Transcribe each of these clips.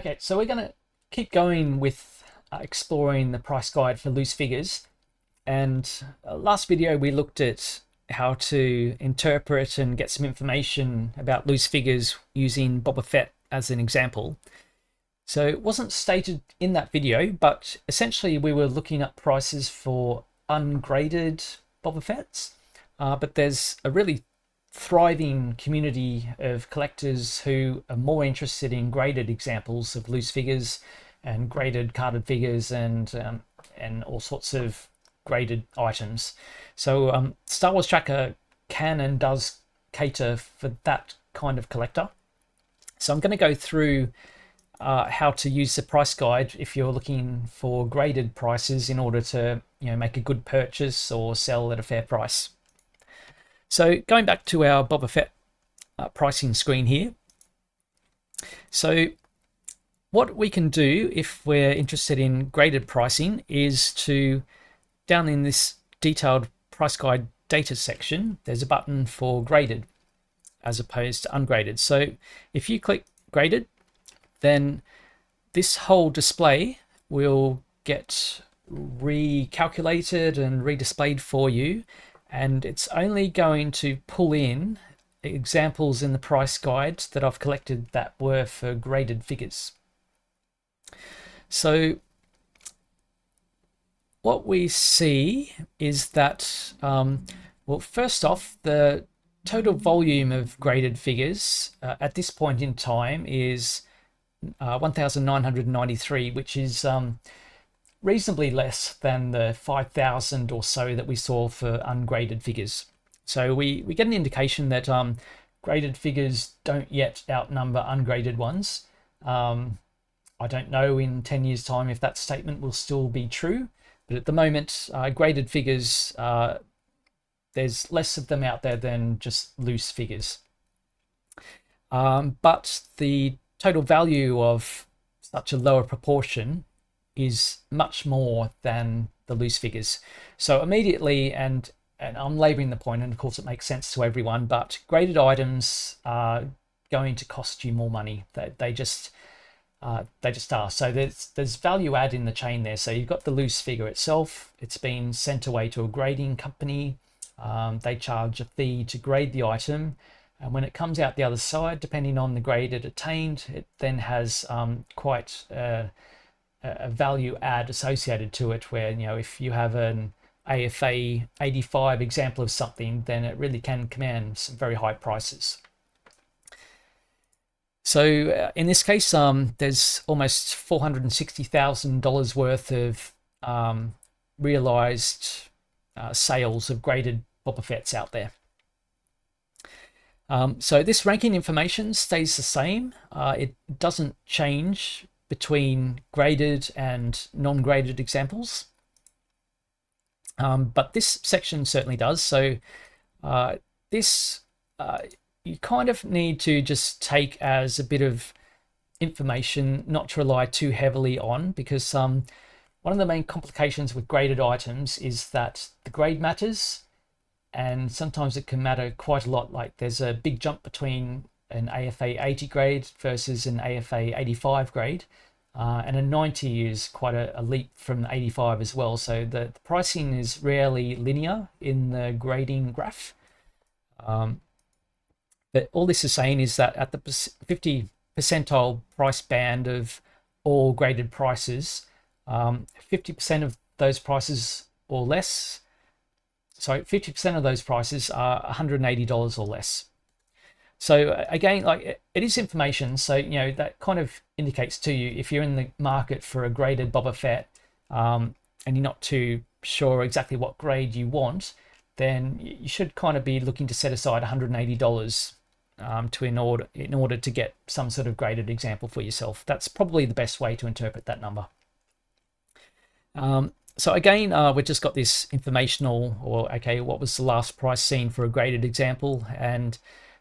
Okay, so we're going to keep going with exploring the price guide for loose figures. And last video we looked at how to interpret and get some information about loose figures using Boba Fett as an example. So it wasn't stated in that video, but essentially we were looking at prices for ungraded Boba Fetts. But there's a really thriving community of collectors who are more interested in graded examples of loose figures and graded carded figures and all sorts of graded items. So Star Wars Tracker can and does cater for that kind of collector. So I'm going to go through how to use the price guide if you're looking for graded prices in order to make a good purchase or sell at a fair price. So going back to our Boba Fett pricing screen here. So what we can do if we're interested in graded pricing is to, down in this detailed price guide data section, there's a button for graded as opposed to ungraded. So if you click graded, then this whole display will get recalculated and redisplayed for you. And it's only going to pull in examples in the price guide that I've collected that were for graded figures. So what we see is that, well, first off, the total volume of graded figures at this point in time is 1,993, which is reasonably less than the 5,000 or so that we saw for ungraded figures. So we get an indication that graded figures don't yet outnumber ungraded ones. I don't know in 10 years' time if that statement will still be true, but at the moment, graded figures, there's less of them out there than just loose figures. But the total value of such a lower proportion is much more than the loose figures. So immediately, and I'm laboring the point, and of course it makes sense to everyone, but graded items are going to cost you more money. They just are. So there's value add in the chain there. So you've got the loose figure itself. It's been sent away to a grading company. They charge a fee to grade the item. And when it comes out the other side, depending on the grade it attained, it then has quite a value add associated to it, where if you have an AFA85 example of something, then it really can command some very high prices. So in this case, there's almost $460,000 worth of realized sales of graded Boba Fetts out there. So this ranking information stays the same. It doesn't change between graded and non-graded examples. But this section certainly does. So this you kind of need to just take as a bit of information, not to rely too heavily on, because one of the main complications with graded items is that the grade matters, and sometimes it can matter quite a lot. Like there's a big jump between an AFA80 grade versus an AFA85 grade, and a 90 is quite a leap from 85 as well. So the pricing is rarely linear in the grading graph. But all this is saying is that at the 50 percentile price band of all graded prices, 50% of those prices or less, so 50% of those prices are $180 or less. So again, like it is information, so that kind of indicates to you if you're in the market for a graded Boba Fett and you're not too sure exactly what grade you want, then you should kind of be looking to set aside $180 in order to get some sort of graded example for yourself. That's probably the best way to interpret that number. So again, we've just got this informational, or okay, what was the last price seen for a graded example? And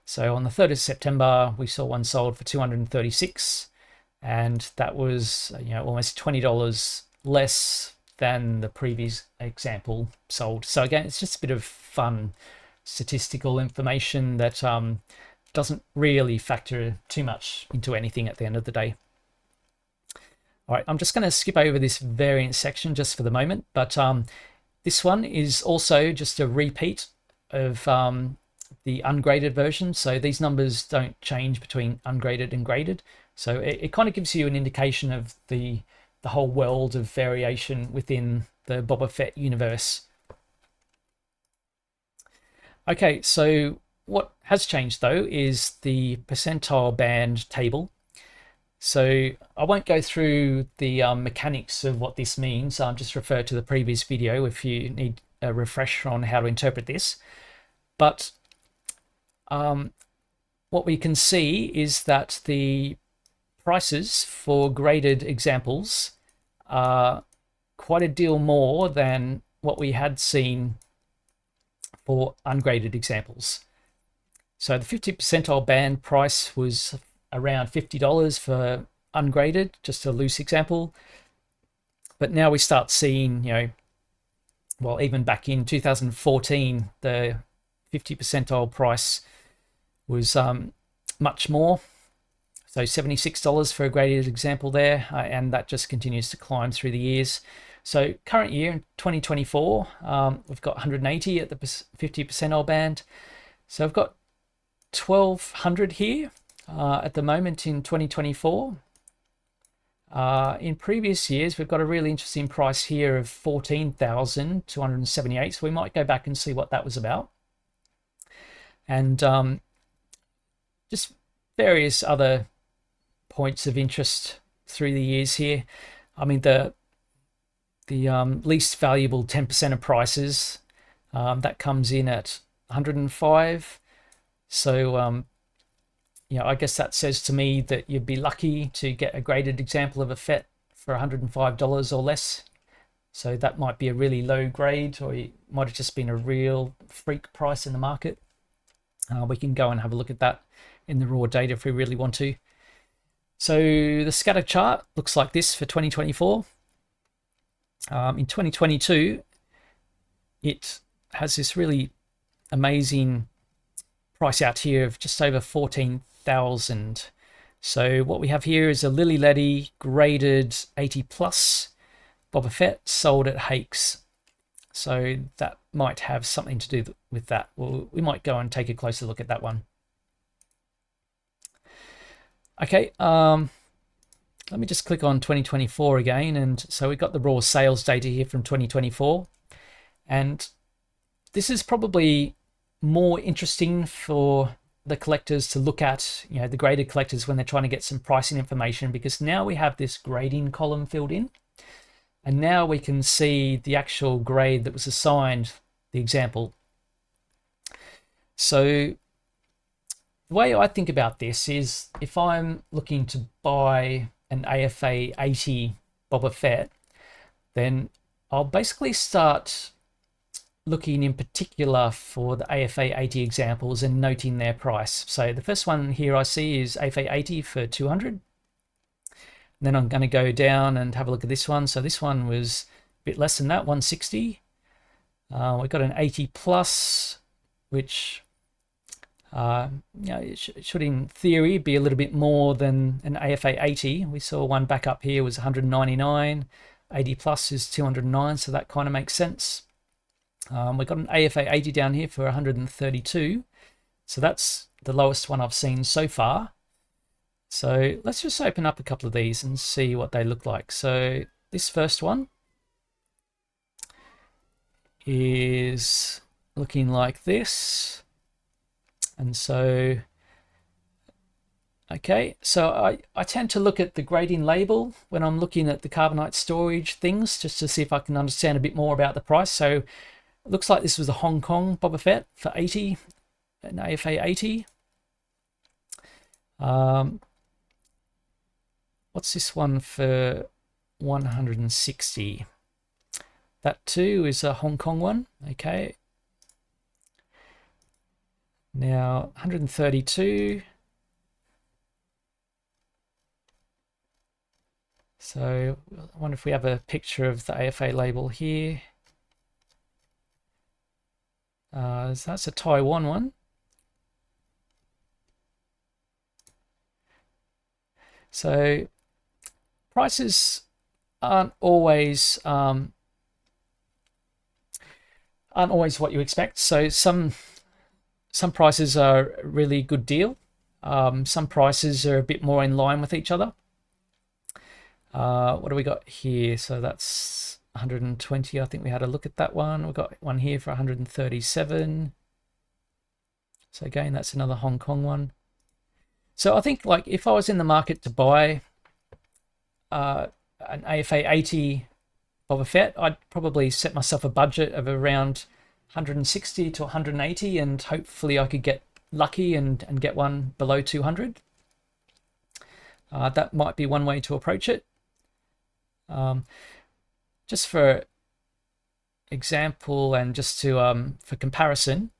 so on the 3rd of September, we saw one sold for $236, and that was almost $20 less than the previous example sold. So again, it's just a bit of fun statistical information that doesn't really factor too much into anything at the end of the day. All right, I'm just going to skip over this variance section just for the moment, but this one is also just a repeat of the ungraded version. So these numbers don't change between ungraded and graded. So it kind of gives you an indication of the whole world of variation within the Boba Fett universe. Okay, so what has changed though is the percentile band table. So I won't go through the mechanics of what this means. I'll just refer to the previous video if you need a refresher on how to interpret this. But what we can see is that the prices for graded examples are quite a deal more than what we had seen for ungraded examples. So the 50 percentile band price was around $50 for ungraded, just a loose example. But now we start seeing, well, even back in 2014, the 50 percentile price was much more. So $76 for a graded example there, and that just continues to climb through the years. So current year in 2024, we've got 180 at the 50 percentile band. So I've got 1,200 here at the moment in 2024. In previous years, we've got a really interesting price here of 14,278. So we might go back and see what that was about. And just various other points of interest through the years here. I mean, the least valuable 10% of prices, that comes in at 105. So, I guess that says to me that you'd be lucky to get a graded example of a Fett for $105 or less. So that might be a really low grade, or it might have just been a real freak price in the market. We can go and have a look at that in the raw data if we really want to. So the scatter chart looks like this for 2024. In 2022, it has this really amazing price out here of just over 14,000. So what we have here is a Lili Ledy graded 80 plus Boba Fett sold at Hakes. So that might have something to do with that. Well, we might go and take a closer look at that one. Okay, let me just click on 2024 again. And so we got the raw sales data here from 2024. And this is probably more interesting for the collectors to look at, the graded collectors when they're trying to get some pricing information, because now we have this grading column filled in. And now we can see the actual grade that was assigned the example. So the way I think about this is, if I'm looking to buy an AFA80 Boba Fett, then I'll basically start looking in particular for the AFA80 examples and noting their price. So the first one here I see is AFA80 for 200. Then I'm going to go down and have a look at this one. So this one was a bit less than that, 160. We've got an 80 plus, which it should in theory be a little bit more than an AFA 80. We saw one back up here was 199. 80 plus is 209, so that kind of makes sense. We've got an AFA 80 down here for 132. So that's the lowest one I've seen so far. So let's just open up a couple of these and see what they look like. So this first one is looking like this. And so, okay, so I tend to look at the grading label when I'm looking at the carbonite storage things, just to see if I can understand a bit more about the price. So it looks like this was a Hong Kong Boba Fett for 80, an AFA 80. What's this one for 160? That too is a Hong Kong one. Okay. Now 132. So I wonder if we have a picture of the AFA label here. So that's a Taiwan one. So prices aren't always what you expect. So some prices are a really good deal. Some prices are a bit more in line with each other. What do we got here? So that's 120. I think we had a look at that one. We've got one here for 137. So again, that's another Hong Kong one. So I think, like, if I was in the market to buy an AFA80 Boba Fett, I'd probably set myself a budget of around 160 to 180, and hopefully I could get lucky and get one below 200. That might be one way to approach it. Just for example, and just to for comparison,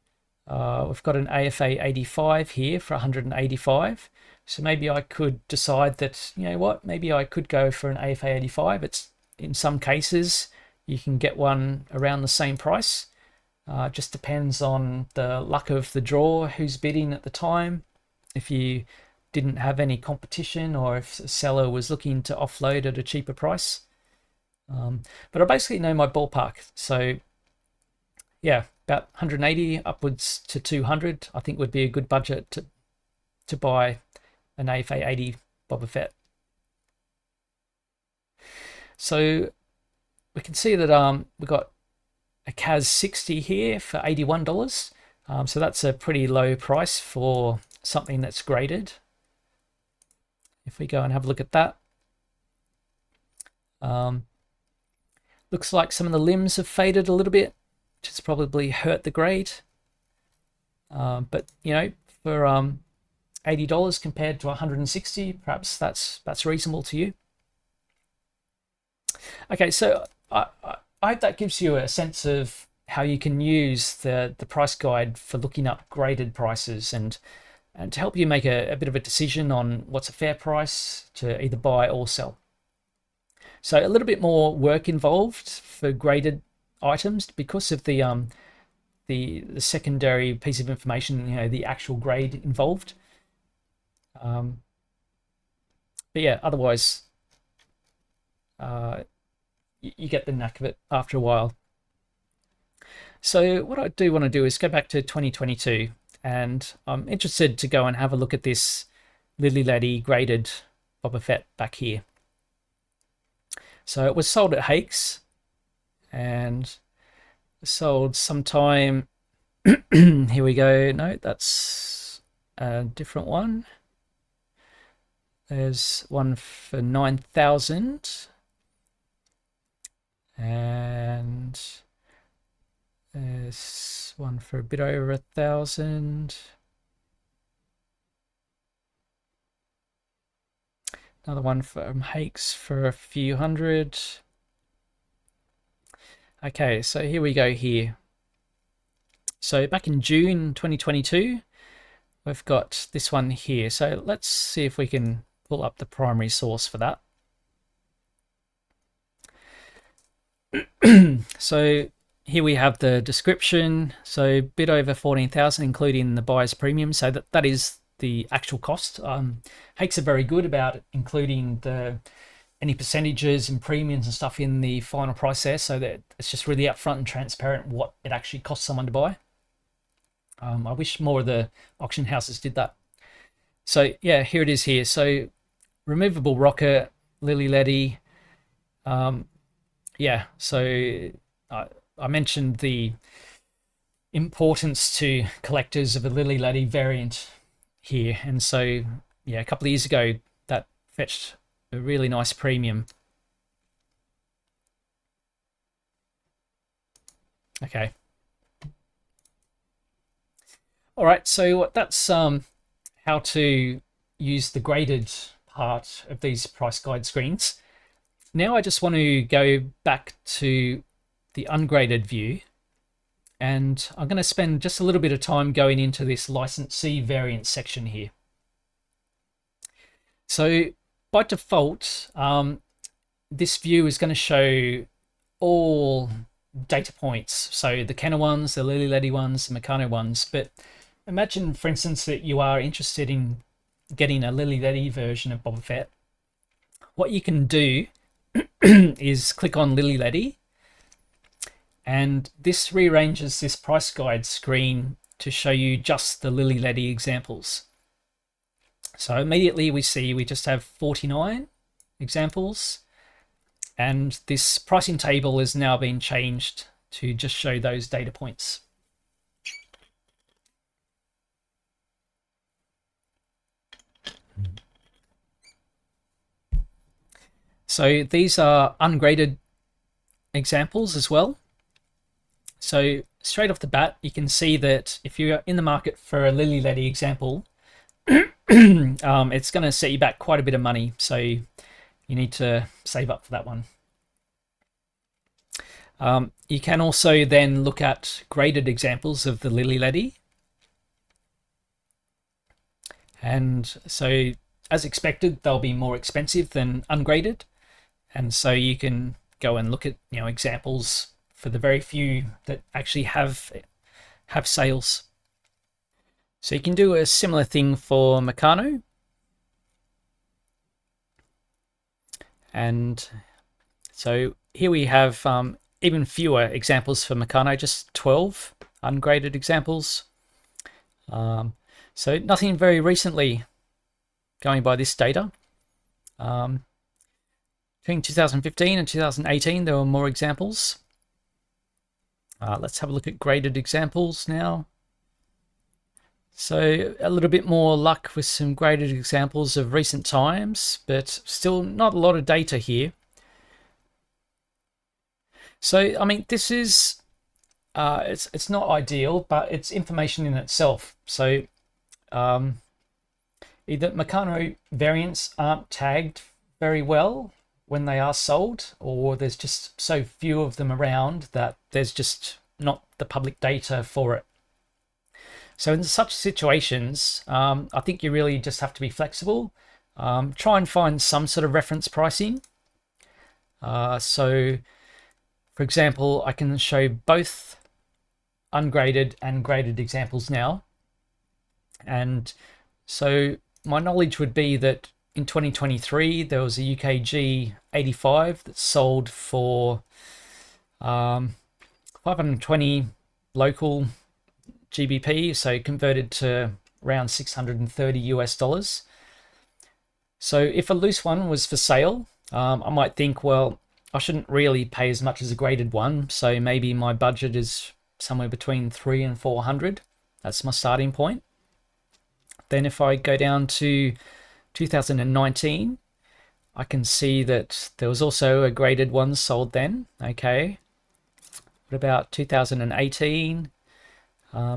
we've got an AFA85 here for 185. So maybe I could decide that, you know what, maybe I could go for an AFA85. It's, in some cases, you can get one around the same price. Just depends on the luck of the draw, who's bidding at the time. If you didn't have any competition, or if the seller was looking to offload at a cheaper price. But I basically know my ballpark. So yeah, about 180 upwards to 200, I think would be a good budget to buy an AFA80 Boba Fett. So we can see that we've got a CAS 60 here for $81. So that's a pretty low price for something that's graded. If we go and have a look at that, looks like some of the limbs have faded a little bit, which has probably hurt the grade. But you know, for $80 compared to 160, perhaps that's reasonable to you. Okay, so I hope that gives you a sense of how you can use the price guide for looking up graded prices, and to help you make a bit of a decision on what's a fair price to either buy or sell. So a little bit more work involved for graded items because of the secondary piece of information, you know, the actual grade involved. But yeah, otherwise, you get the knack of it after a while. So what I do want to do is go back to 2022, and I'm interested to go and have a look at this Lili Ledy graded Boba Fett back here. So it was sold at Hakes, and sold sometime. Here we go. No, that's a different one. There's one for 9,000, and there's one for a bit over 1,000. Another one from Hakes for a few hundred. Okay, so here we go here. So back in June 2022, we've got this one here. So let's see if we can pull up the primary source for that. So here we have the description. So bit over 14,000, including the buyer's premium. So that is the actual cost. Hakes are very good about including any percentages and premiums and stuff in the final price there, so that it's just really upfront and transparent what it actually costs someone to buy. I wish more of the auction houses did that. So yeah, here it is here. So removable rocket, Lili Ledy. Yeah, so I mentioned the importance to collectors of a Lili Ledy variant here, and so yeah, a couple of years ago that fetched a really nice premium. Okay, all right, so that's how to use the graded part of these price guide screens. Now I just want to go back to the ungraded view, and I'm going to spend just a little bit of time going into this licensee variant section here. So by default, this view is going to show all data points. So the Kenner ones, the Lili Ledy ones, the Meccano ones. But imagine, for instance, that you are interested in getting a Lili Ledy version of Boba Fett. what you can do is click on Lili Ledy, and this rearranges this price guide screen to show you just the Lili Ledy examples. So immediately we see we just have 49 examples, and this pricing table has now been changed to just show those data points. So these are ungraded examples as well. So straight off the bat, you can see that if you're in the market for a Lili Ledy example, it's going to set you back quite a bit of money. So you need to save up for that one. You can also then look at graded examples of the Lili Ledy. And so as expected, they'll be more expensive than ungraded. And so you can go and look at, examples for the very few that actually have sales. So you can do a similar thing for Meccano. And so here we have even fewer examples for Meccano, just 12 ungraded examples. So nothing very recently going by this data. Between 2015 and 2018, there were more examples. Let's have a look at graded examples now. So a little bit more luck with some graded examples of recent times, but still not a lot of data here. So, I mean, this is, it's not ideal, but it's information in itself. So either Meccano variants aren't tagged very well when they are sold, or there's just so few of them around that there's just not the public data for it. So in such situations, I think you really just have to be flexible. Try and find some sort of reference pricing. So, for example, I can show both ungraded and graded examples now. And so my knowledge would be that in 2023, there was a UKG 85 that sold for 520 local GBP, so converted to around 630 US dollars. So if a loose one was for sale, I might think, well, I shouldn't really pay as much as a graded one, so maybe my budget is somewhere between 300 and 400. That's my starting point. Then if I go down to 2019, I can see that there was also a graded one sold then. Okay, what about 2018?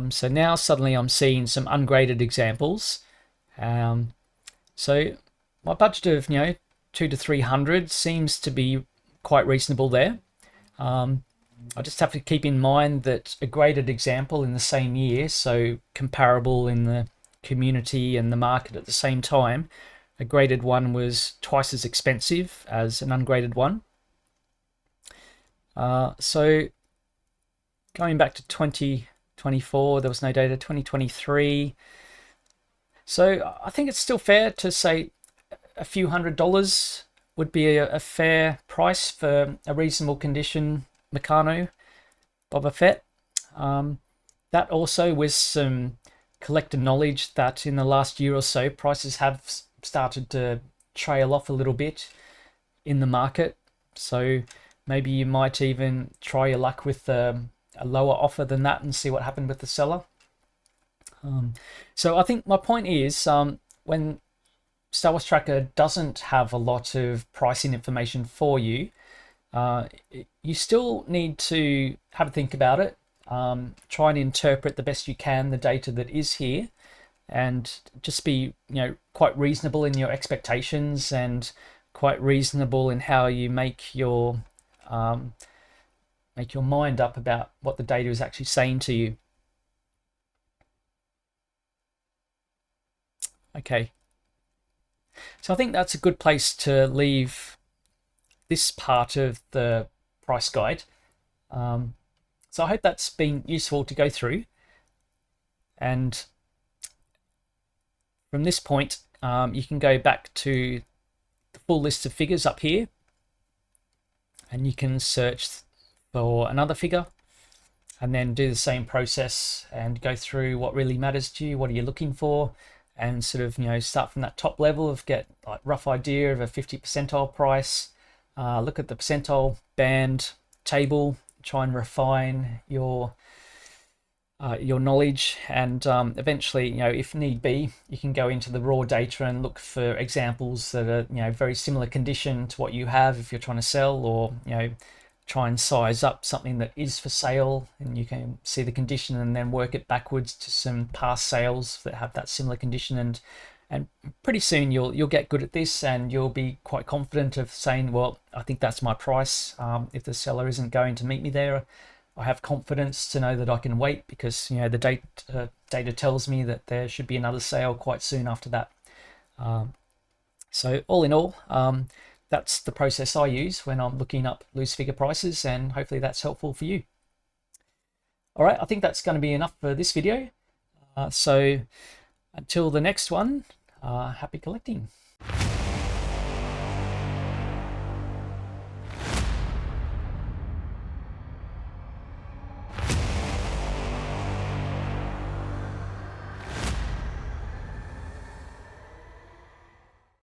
So now suddenly I'm seeing some ungraded examples. So my budget of 200 to 300 seems to be quite reasonable there. I just have to keep in mind that a graded example in the same year, so comparable in the community and the market at the same time, a graded one was twice as expensive as an ungraded one. So going back to 2024, there was no data. 2023, so I think it's still fair to say a few $100 would be a fair price for a reasonable condition Meccano Boba Fett. That also with some collector knowledge that in the last year or so prices have started to trail off a little bit in the market, so maybe you might even try your luck with a lower offer than that and see what happened with the seller. So I think my point is, when Star Wars Tracker doesn't have a lot of pricing information for you, you still need to have a think about it. Try and interpret the best you can the data that is here, and just be quite reasonable in your expectations and quite reasonable in how you make your mind up about what the data is actually saying to you. Okay, so I think that's a good place to leave this part of the price guide. So I hope that's been useful to go through. And from this point, you can go back to the full list of figures up here, and you can search for another figure and then do the same process and go through what really matters to you, what are you looking for, and sort of, you know, start from that top level of get like rough idea of a 50 percentile price, look at the percentile band table, try and refine your knowledge, and eventually, you know, if need be, you can go into the raw data and look for examples that are, you know, very similar condition to what you have if you're trying to sell, or, you know, try and size up something that is for sale, and you can see the condition and then work it backwards to some past sales that have that similar condition, and pretty soon you'll get good at this, and you'll be quite confident of saying, well, I think that's my price. If the seller isn't going to meet me there, I have confidence to know that I can wait, because, you know, the data tells me that there should be another sale quite soon after that. So all in all, that's the process I use when I'm looking up loose figure prices, and hopefully that's helpful for you. All right, I think that's going to be enough for this video. So until the next one, happy collecting.